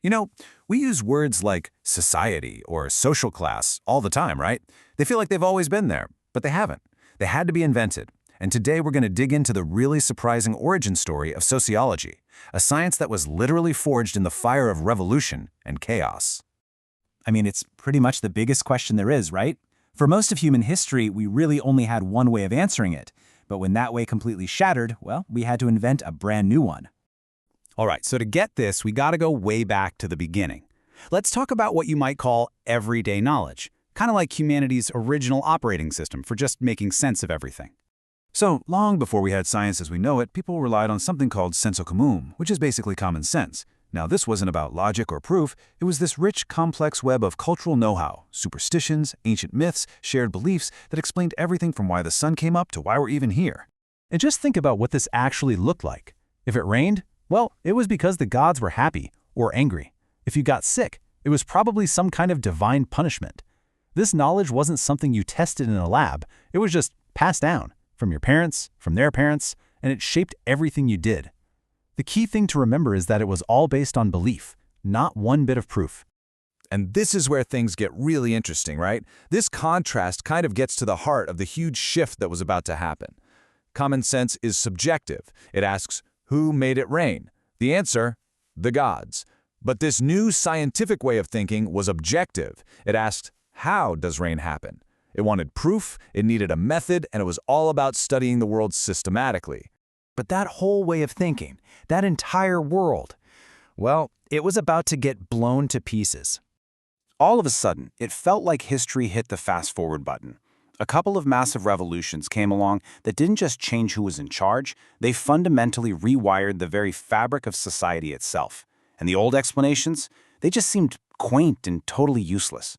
You know, we use words like society or social class all the time, right? They feel like they've always been there, but they haven't. They had to be invented. And today we're going to dig into the really surprising origin story of sociology, a science that was literally forged in the fire of revolution and chaos. I mean, it's pretty much the biggest question there is, right? For most of human history, we really only had one way of answering it. But when that way completely shattered, well, we had to invent a brand new one. All right, so to get this, we gotta go way back to the beginning. Let's talk about what you might call everyday knowledge, kind of like humanity's original operating system for just making sense of everything. So, long before we had science as we know it, people relied on something called Senso Comum, which is basically common sense. Now, this wasn't about logic or proof. It was this rich, complex web of cultural know-how, superstitions, ancient myths, shared beliefs that explained everything from why the sun came up to why we're even here. And just think about what this actually looked like. If it rained, well, it was because the gods were happy or angry. If you got sick, it was probably some kind of divine punishment. This knowledge wasn't something you tested in a lab. It was just passed down from your parents, from their parents, and it shaped everything you did. The key thing to remember is that it was all based on belief, not one bit of proof. And this is where things get really interesting, right? This contrast kind of gets to the heart of the huge shift that was about to happen. Common sense is subjective. It asks, who made it rain? The answer, the gods. But this new scientific way of thinking was objective. It asked, how does rain happen? It wanted proof, it needed a method, and it was all about studying the world systematically. But that whole way of thinking, that entire world, well, it was about to get blown to pieces. All of a sudden, it felt like history hit the fast-forward button. A couple of massive revolutions came along that didn't just change who was in charge, they fundamentally rewired the very fabric of society itself. And the old explanations, they just seemed quaint and totally useless.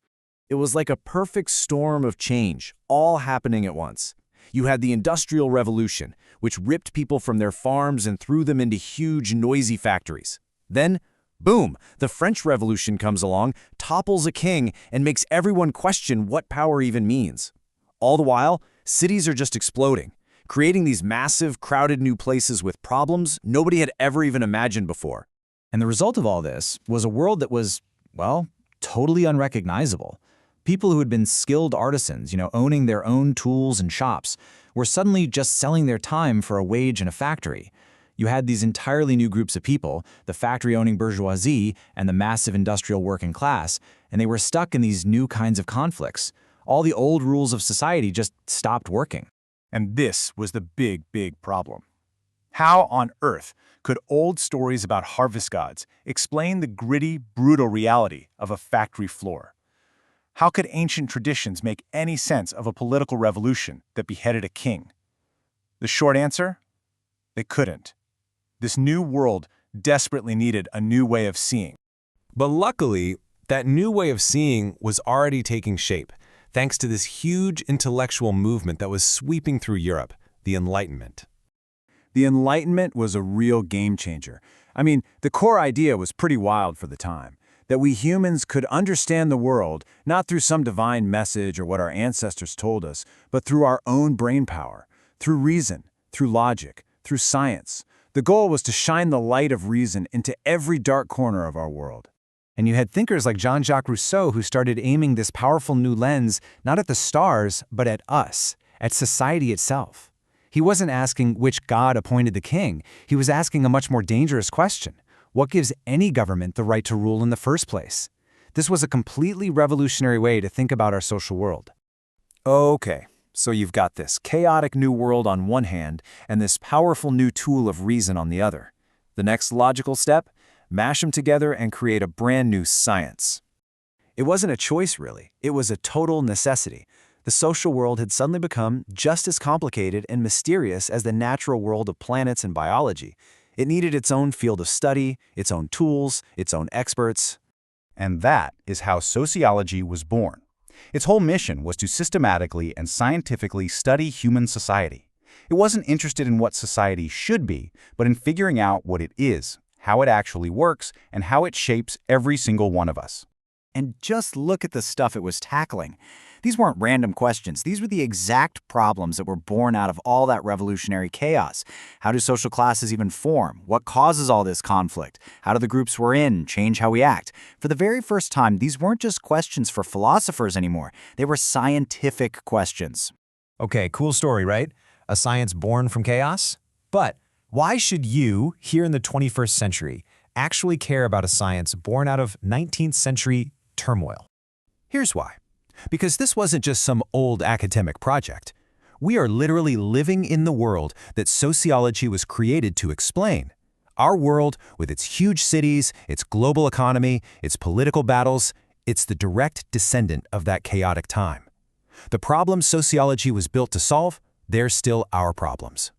It was like a perfect storm of change, all happening at once. You had the Industrial Revolution, which ripped people from their farms and threw them into huge, noisy factories. Then, boom, the French Revolution comes along, topples a king, and makes everyone question what power even means. All the while, cities are just exploding, creating these massive, crowded new places with problems nobody had ever even imagined before. And the result of all this was a world that was, well, totally unrecognizable. People who had been skilled artisans, owning their own tools and shops, were suddenly just selling their time for a wage in a factory. You had these entirely new groups of people, the factory-owning bourgeoisie and the massive industrial working class, and they were stuck in these new kinds of conflicts. All the old rules of society just stopped working. And this was the big, big problem. How on earth could old stories about harvest gods explain the gritty, brutal reality of a factory floor? How could ancient traditions make any sense of a political revolution that beheaded a king? The short answer? They couldn't. This new world desperately needed a new way of seeing. But luckily, that new way of seeing was already taking shape, thanks to this huge intellectual movement that was sweeping through Europe, the Enlightenment. The Enlightenment was a real game changer. I mean, the core idea was pretty wild for the time, that we humans could understand the world not through some divine message or what our ancestors told us, but through our own brainpower, through reason, through logic, through science. The goal was to shine the light of reason into every dark corner of our world. And you had thinkers like Jean-Jacques Rousseau who started aiming this powerful new lens not at the stars, but at us, at society itself. He wasn't asking which god appointed the king. He was asking a much more dangerous question. What gives any government the right to rule in the first place? This was a completely revolutionary way to think about our social world. Okay, so you've got this chaotic new world on one hand and this powerful new tool of reason on the other. The next logical step? Mash them together and create a brand new science. It wasn't a choice, really. It was a total necessity. The social world had suddenly become just as complicated and mysterious as the natural world of planets and biology. It needed its own field of study, its own tools, its own experts. And that is how sociology was born. Its whole mission was to systematically and scientifically study human society. It wasn't interested in what society should be, but in figuring out what it is, how it actually works, and how it shapes every single one of us. And just look at the stuff it was tackling. These weren't random questions. These were the exact problems that were born out of all that revolutionary chaos. How do social classes even form? What causes all this conflict? How do the groups we're in change how we act? For the very first time, these weren't just questions for philosophers anymore. They were scientific questions. Okay, cool story, right? A science born from chaos? But why should you, here in the 21st century, actually care about a science born out of 19th century turmoil? Here's why. Because this wasn't just some old academic project. We are literally living in the world that sociology was created to explain. Our world, with its huge cities, its global economy, its political battles, it's the direct descendant of that chaotic time. The problems sociology was built to solve, they're still our problems.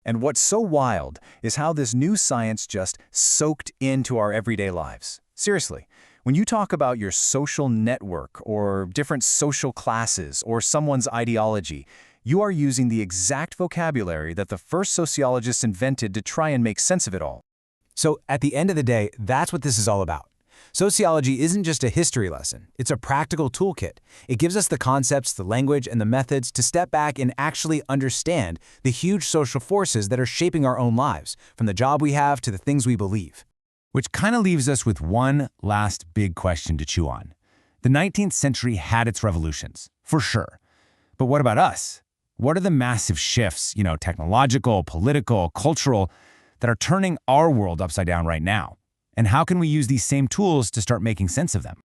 And what's so wild is how this new science just soaked into our everyday lives. Seriously, when you talk about your social network or different social classes or someone's ideology, you are using the exact vocabulary that the first sociologists invented to try and make sense of it all. So at the end of the day, that's what this is all about. Sociology isn't just a history lesson, it's a practical toolkit. It gives us the concepts, the language, and the methods to step back and actually understand the huge social forces that are shaping our own lives, from the job we have to the things we believe. Which kind of leaves us with one last big question to chew on. The 19th century had its revolutions, for sure. But what about us? What are the massive shifts, technological, political, cultural, that are turning our world upside down right now? And how can we use these same tools to start making sense of them?